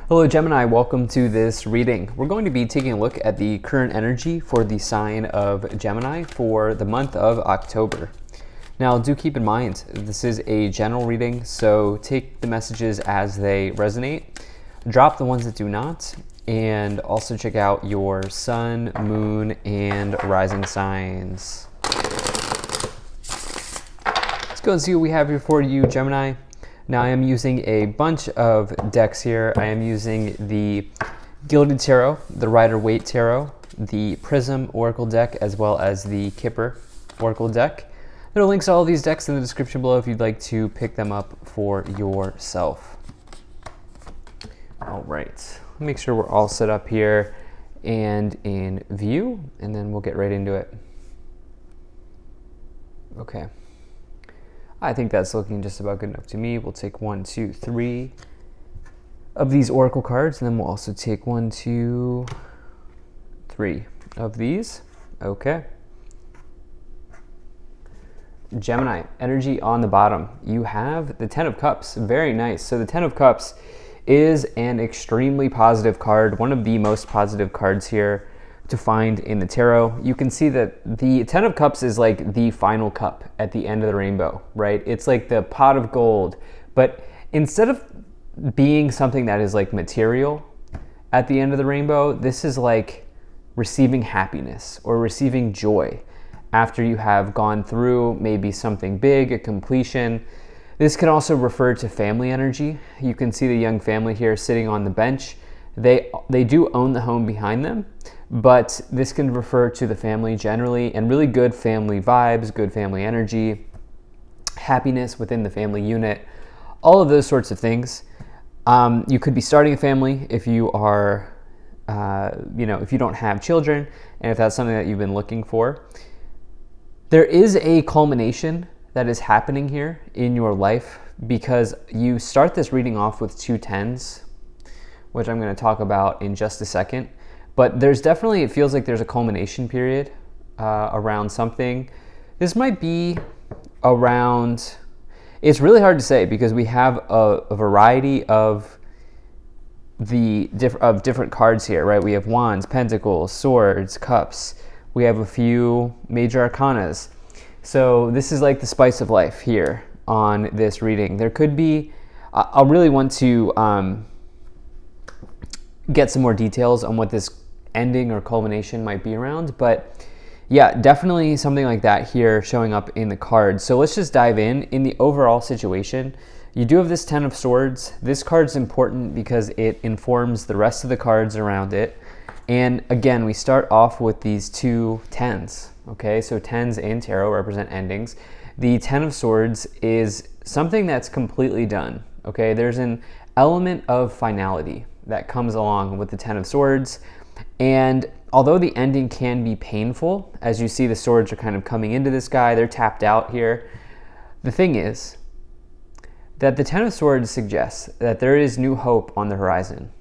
Hello Gemini, welcome to this reading. We're going to be taking a look at the current energy for the sign of Gemini for the month of October. Now do keep in mind, this is a general reading, so take the messages as they resonate, drop the ones that do not, and also check out your sun, moon, and rising signs. Let's go and see what we have here for you, Gemini. Now I am using a bunch of decks here. I am using the Gilded Tarot, the Rider-Waite Tarot, the Prism Oracle deck, as well as the Kipper Oracle deck. There are links to all these decks in the description below if you'd like to pick them up for yourself. All right, make sure we're all set up here and in view, and then we'll get right into it. Okay. I think that's looking just about good enough to me. We'll take 1, 2, 3 of these oracle cards, and then we'll also take 1, 2, 3 of these. Okay. Gemini, energy on the bottom. You have the 10 of Cups. Very nice. So the 10 of Cups is an extremely positive card, one of the most positive cards here to find in the tarot. You can see that the 10 of Cups is like the final cup at the end of the rainbow, right? It's like the pot of gold, but instead of being something that is like material at the end of the rainbow, this is like receiving happiness or receiving joy after you have gone through maybe something big, a completion. This can also refer to family energy. You can see the young family here sitting on the bench. They do own the home behind them, but this can refer to the family generally and really good family vibes, good family energy, happiness within the family unit, all of those sorts of things. You could be starting a family if you are, if you don't have children, and if that's something that you've been looking for. There is a culmination that is happening here in your life because you start this reading off with 2 10s, which I'm going to talk about in just a second. But there's definitely, it feels like there's a culmination period around something. This might be around, it's really hard to say because we have a variety of different cards here, right? We have Wands, Pentacles, Swords, Cups. We have a few major arcanas. So this is like the spice of life here on this reading. There could be, I'll really want to get some more details on what this ending or culmination might be around, but yeah, definitely something like that here showing up in the cards. So let's just dive in the overall situation. You do have this 10 of Swords. This card's important because it informs the rest of the cards around it. And again, we start off with these 2 10s, okay? So 10s in tarot represent endings. The 10 of Swords is something that's completely done, okay? There's an element of finality that comes along with the 10 of Swords. And although the ending can be painful, as you see the swords are kind of coming into this guy, they're tapped out here. The thing is that the 10 of Swords suggests that there is new hope on the horizon,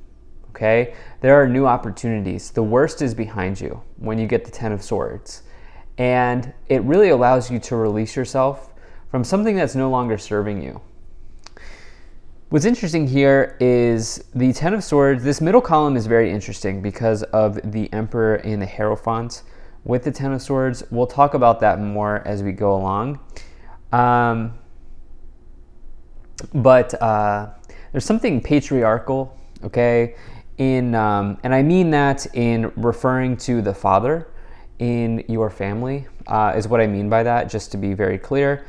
okay? There are new opportunities. The worst is behind you when you get the 10 of Swords. And it really allows you to release yourself from something that's no longer serving you. What's interesting here is the 10 of Swords. This middle column is very interesting because of the Emperor and the Hierophant with the 10 of Swords. We'll talk about that more as we go along. But there's something patriarchal, okay? And I mean that in referring to the father in your family is what I mean by that, just to be very clear.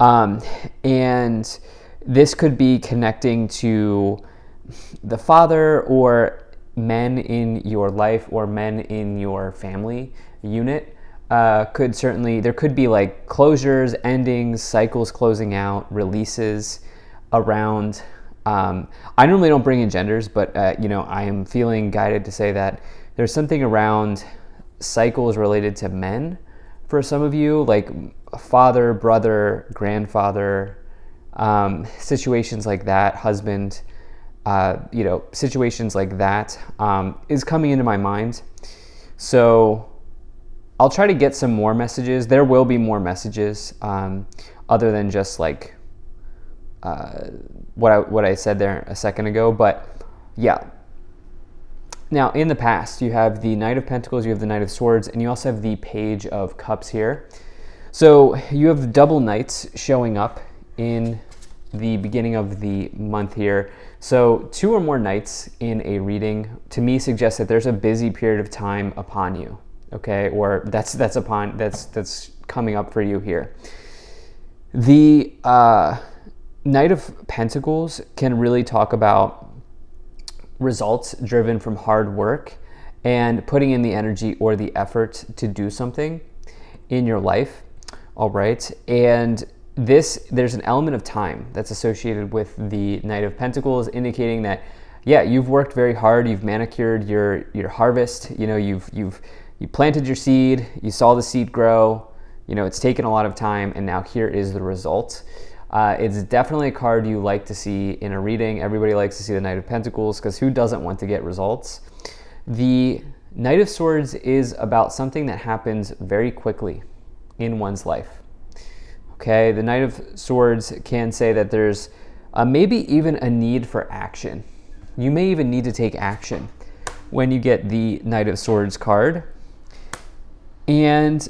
And this could be connecting to the father or men in your life or men in your family unit. There could be like closures, endings, cycles closing out, releases around. I normally don't bring in genders, but I am feeling guided to say that there's something around cycles related to men for some of you, like father, brother, grandfather, situations like that, husband, situations like that is coming into my mind. So I'll try to get some more messages. There will be more messages other than just like what I said there a second ago. But Yeah. Now, in the past, you have the Knight of Pentacles, you have the Knight of Swords, and you also have the Page of Cups here. So you have double knights showing up in the beginning of the month here. So 2 or more knights in a reading, to me, suggests that there's a busy period of time upon you, okay? Or that's coming up for you here. The Knight of Pentacles can really talk about results driven from hard work and putting in the energy or the effort to do something in your life, all right? And there's an element of time that's associated with the Knight of Pentacles, indicating that, yeah, you've worked very hard, you've manicured your harvest, you know, you planted your seed, you saw the seed grow, you know, it's taken a lot of time, and now here is the result. It's definitely a card you like to see in a reading. Everybody likes to see the Knight of Pentacles, because who doesn't want to get results? The Knight of Swords is about something that happens very quickly in one's life. Okay, the Knight of Swords can say that there's maybe even a need for action. You may even need to take action when you get the Knight of Swords card. And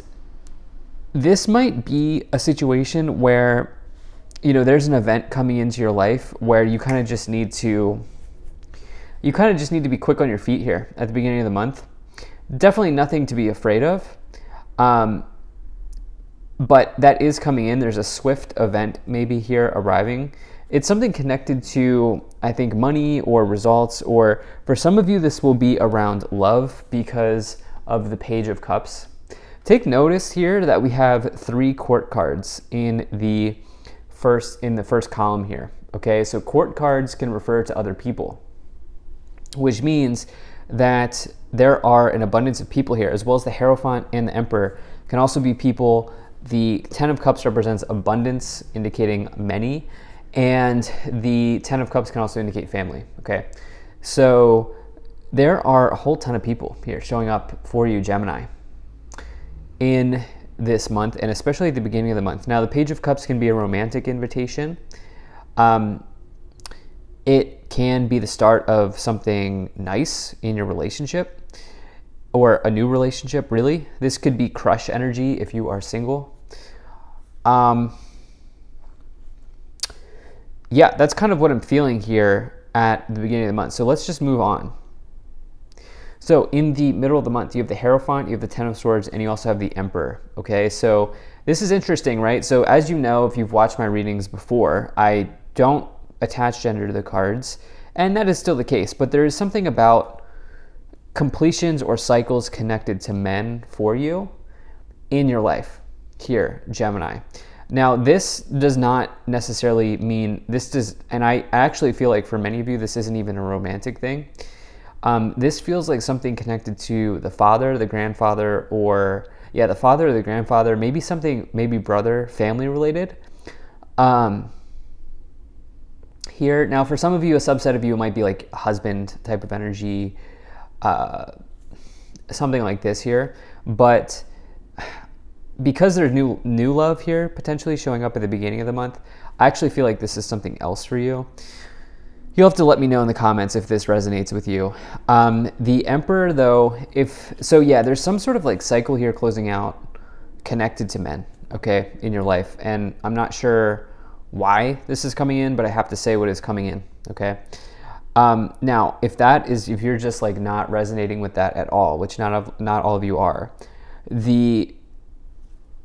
this might be a situation where, you know, there's an event coming into your life where you kind of just need to be quick on your feet here at the beginning of the month. Definitely nothing to be afraid of. But that is coming in. There's a swift event maybe here arriving. It's something connected to, I think, money or results, or for some of you, this will be around love because of the Page of Cups. Take notice here that we have 3 court cards in the first column here. Okay, so court cards can refer to other people, which means that there are an abundance of people here, as well as the Hierophant and the Emperor can also be people. The 10 of Cups represents abundance, indicating many, and the 10 of Cups can also indicate family, okay? So there are a whole ton of people here showing up for you, Gemini, in this month, and especially at the beginning of the month. Now, the Page of Cups can be a romantic invitation. It can be the start of something nice in your relationship, or a new relationship, really. This could be crush energy if you are single. Yeah, that's kind of what I'm feeling here at the beginning of the month. So let's just move on. So in the middle of the month, you have the Hierophant, you have the 10 of Swords, and you also have the Emperor, okay? So this is interesting, right? So as you know, if you've watched my readings before, I don't attach gender to the cards, and that is still the case, but there is something about completions or cycles connected to men for you in your life here, Gemini. Now, this does not necessarily mean and I actually feel like for many of you, this isn't even a romantic thing. This feels like something connected to the father, the grandfather, the father or the grandfather, maybe brother, family related. Here, now for some of you, a subset of you might be like a husband type of energy, something like this here, but because there's new love here potentially showing up at the beginning of the month, I actually feel like this is something else for you. You'll have to let me know in the comments if this resonates with you. The Emperor, though, there's some sort of like cycle here closing out connected to men, okay, in your life, and I'm not sure why this is coming in, but I have to say what is coming in, okay? Now, if you're just like not resonating with that at all, which not all of you are, the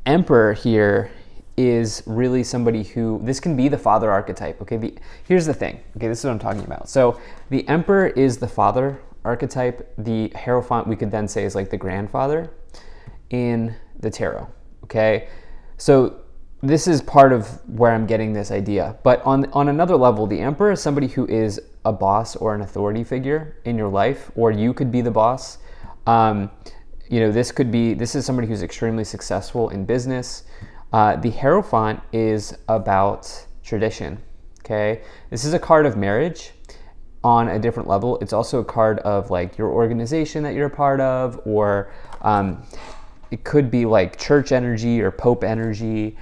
Emperor here is really somebody who, this can be the father archetype, okay? Here's the thing, okay, this is what I'm talking about. So the Emperor is the father archetype. The Hierophant, we could then say, is like the grandfather in the tarot, okay? So this is part of where I'm getting this idea. But on another level, the Emperor is somebody who is a boss or an authority figure in your life, or you could be the boss. This is somebody who's extremely successful in business. The Hierophant is about tradition, okay? This is a card of marriage on a different level. It's also a card of like your organization that you're a part of, or it could be like church energy or Pope energy,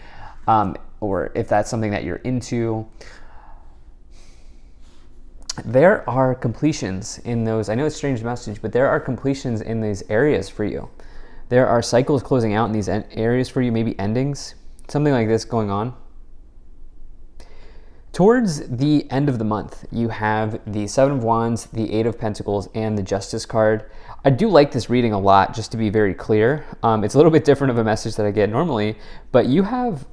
or if that's something that you're into. there are completions in those. I know it's a strange message, but there are completions in these areas for you. There are cycles closing out in these areas for you, maybe endings, something like this going on. Towards the end of the month, you have the Seven of Wands, the Eight of Pentacles, and the Justice card. I do like this reading a lot, just to be very clear. It's a little bit different of a message that I get normally, but you have,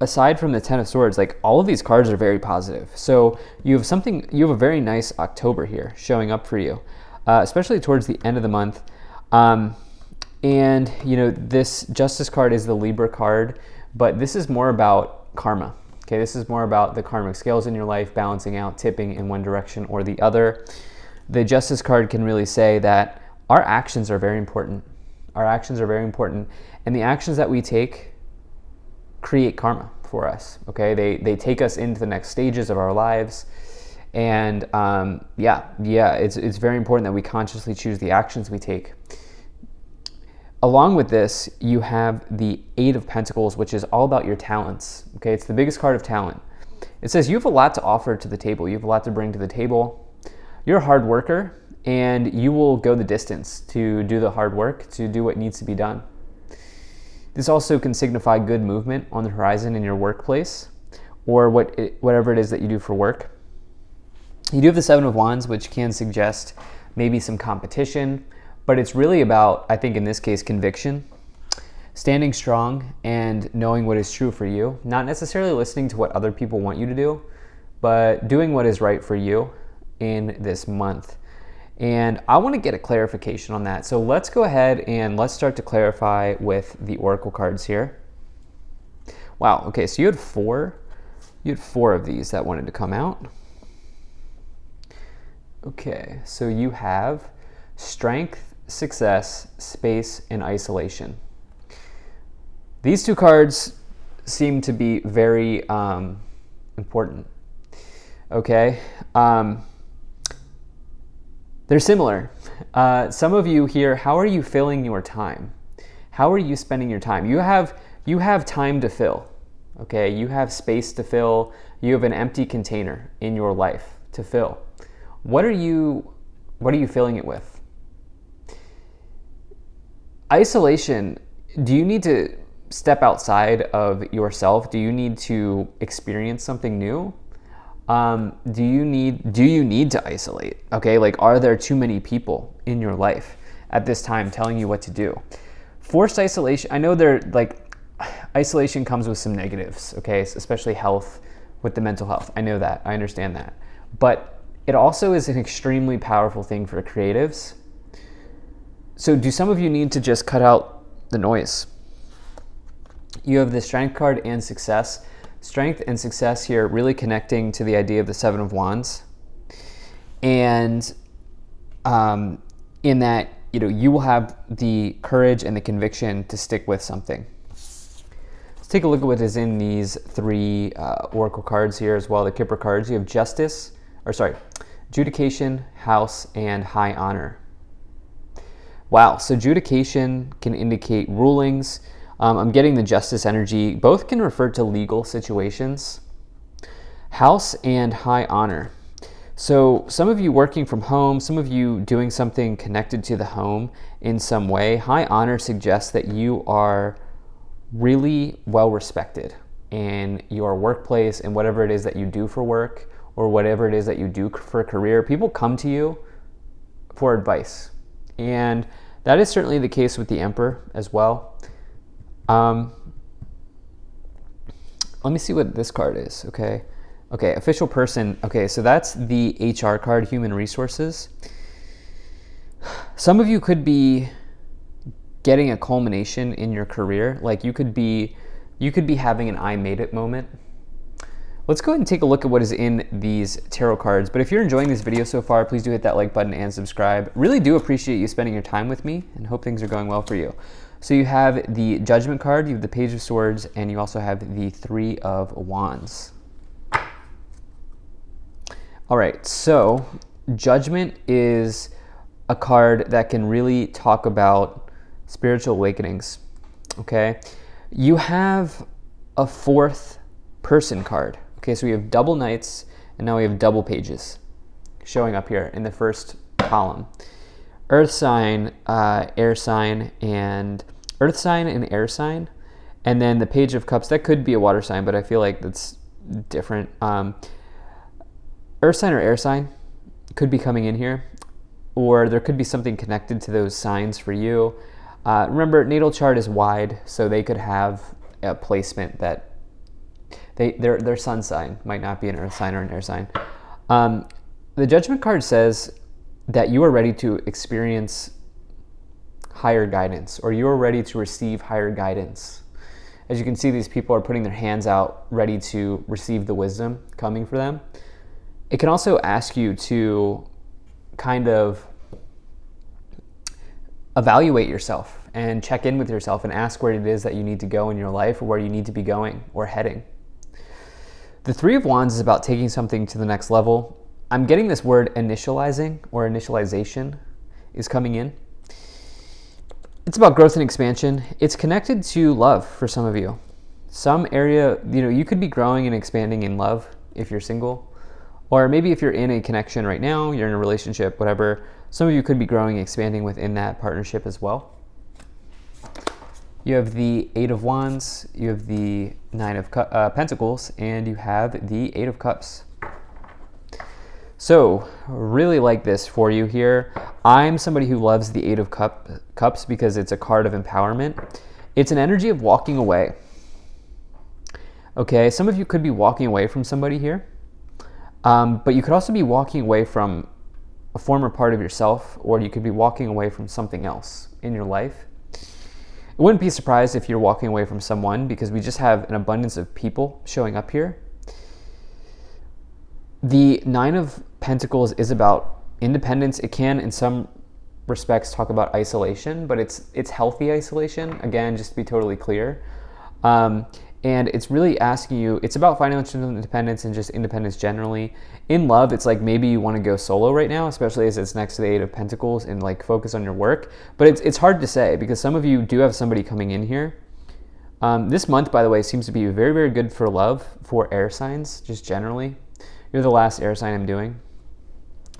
aside from the Ten of Swords, like all of these cards are very positive. So you have a very nice October here showing up for you, especially towards the end of the month. And you know, this Justice card is the Libra card, but this is more about karma. Okay, this is more about the karmic scales in your life, balancing out, tipping in one direction or the other. The Justice card can really say that our actions are very important. Our actions are very important, and the actions that we take create karma for us. Okay, they take us into the next stages of our lives, and it's very important that we consciously choose the actions we take. Along with this, you have the Eight of Pentacles, which is all about your talents. Okay, it's the biggest card of talent. It says you have a lot to offer to the table. You have a lot to bring to the table. You're a hard worker, and you will go the distance to do the hard work, to do what needs to be done. This also can signify good movement on the horizon in your workplace, or whatever it is that you do for work. You do have the Seven of Wands, which can suggest maybe some competition, but it's really about, I think in this case, conviction, standing strong and knowing what is true for you, not necessarily listening to what other people want you to do, but doing what is right for you in this month. And I want to get a clarification on that. So let's go ahead and let's start to clarify with the Oracle cards here. Wow, okay, so you had four of these that wanted to come out. Okay, so you have Strength, Success, Space, and Isolation. These two cards seem to be very important. Okay, they're similar. Some of you here, how are you filling your time? How are you spending your time? You have time to fill. Okay, you have space to fill. You have an empty container in your life to fill. What are you filling it with? Isolation, do you need to step outside of yourself? Do you need to experience something new? Do you need to isolate? Okay, like are there too many people in your life at this time telling you what to do? Forced isolation, I know isolation comes with some negatives, okay, especially health, with the mental health. I know that, I understand that. But it also is an extremely powerful thing for creatives. So do some of you need to just cut out the noise? You have the Strength card and Success. Strength and Success here really connecting to the idea of the Seven of Wands. And in that, you know, you will have the courage and the conviction to stick with something. Let's take a look at what is in these three Oracle cards here as well, the Kipper cards. You have Judication, House, and High Honor. Wow, so Judication can indicate rulings. I'm getting the Justice energy. Both can refer to legal situations. House and High Honor. So some of you working from home, some of you doing something connected to the home in some way. High Honor suggests that you are really well respected in your workplace and whatever it is that you do for work or whatever it is that you do for a career. People come to you for advice. And that is certainly the case with the Emperor as well. Let me see what this card is, okay? Okay, Official Person. Okay, so that's the HR card, Human Resources. Some of you could be getting a culmination in your career. Like you could be having an I made it moment. Let's go ahead and take a look at what is in these tarot cards. But if you're enjoying this video so far, please do hit that like button and subscribe. Really do appreciate you spending your time with me and hope things are going well for you. So you have the Judgment card, you have the Page of Swords, and you also have the Three of Wands. All right, so Judgment is a card that can really talk about spiritual awakenings, okay? You have a fourth person card. Okay, so we have double knights, and now we have double pages. showing up here in the first column. Earth sign, air sign, and earth sign and air sign. And then the Page of Cups, that could be a water sign, but I feel like that's different. Earth sign or air sign could be coming in here, or there could be something connected to those signs for you. Remember, natal chart is wide, so they could have a placement that their sun sign might not be an earth sign or an air sign. The Judgment card says that you are ready to experience higher guidance, or you are ready to receive higher guidance. As you can see, these people are putting their hands out, ready to receive the wisdom coming for them. It can also ask you to kind of evaluate yourself and check in with yourself and ask where it is that you need to go in your life, or where you need to be going or heading. The Three of Wands is about taking something to the next level. I'm getting this word initializing or initialization is coming in. It's about growth and expansion. It's connected to love for some of you. Some area, you could be growing and expanding in love if you're single, or maybe if you're in a connection right now, you're in a relationship, whatever. Some of you could be growing and expanding within that partnership as well. You have the Eight of Wands, you have the Nine of Pentacles, and you have the Eight of Cups. So, really like this for you here. I'm somebody who loves the Eight of Cups because it's a card of empowerment. It's an energy of walking away. Okay, some of you could be walking away from somebody here, but you could also be walking away from a former part of yourself, or you could be walking away from something else in your life. I wouldn't be surprised if you're walking away from someone, because we just have an abundance of people showing up here. The Nine of Pentacles is about independence. It can, in some respects, talk about isolation, but it's healthy isolation. Again, just to be totally clear. And it's really asking you, it's about financial independence and just independence generally. In love, it's like maybe you want to go solo right now, especially as it's next to the Eight of Pentacles, and like focus on your work. But it's hard to say, because some of you do have somebody coming in here. This month, by the way, seems to be very, very good for love, for air signs, just generally. You're the last air sign I'm doing.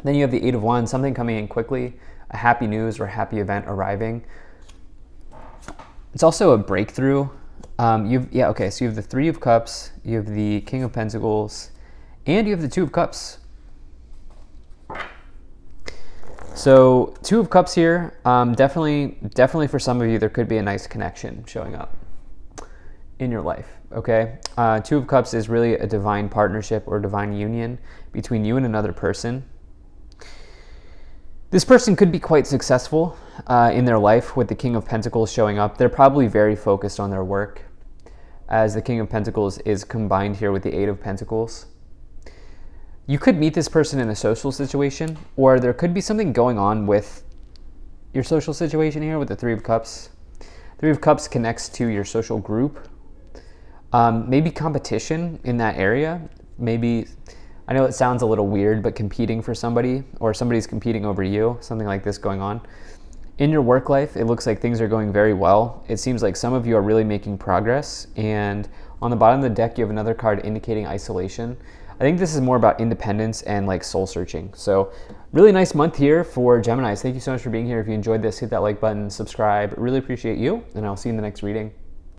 Then you have the Eight of Wands, something coming in quickly, a happy news or happy event arriving. It's also a breakthrough. So you have the Three of Cups, you have the King of Pentacles, and you have the Two of Cups. So Two of Cups here, definitely for some of you, there could be a nice connection showing up in your life, okay? Two of Cups is really a divine partnership or divine union between you and another person. This person could be quite successful in their life with the King of Pentacles showing up. They're probably very focused on their work, as the King of Pentacles is combined here with the Eight of Pentacles. You could meet this person in a social situation, or there could be something going on with your social situation here with the Three of Cups. Three of Cups connects to your social group. Maybe competition in that area. Maybe, I know it sounds a little weird, but competing for somebody, or somebody's competing over you, something like this going on. In your work life, it looks like things are going very well. It seems like some of you are really making progress, and on the bottom of the deck, you have another card indicating isolation. I think this is more about independence and like soul searching. So really nice month here for Geminis. Thank you so much for being here. If you enjoyed this, hit that like button, subscribe. Really appreciate you, and I'll see you in the next reading.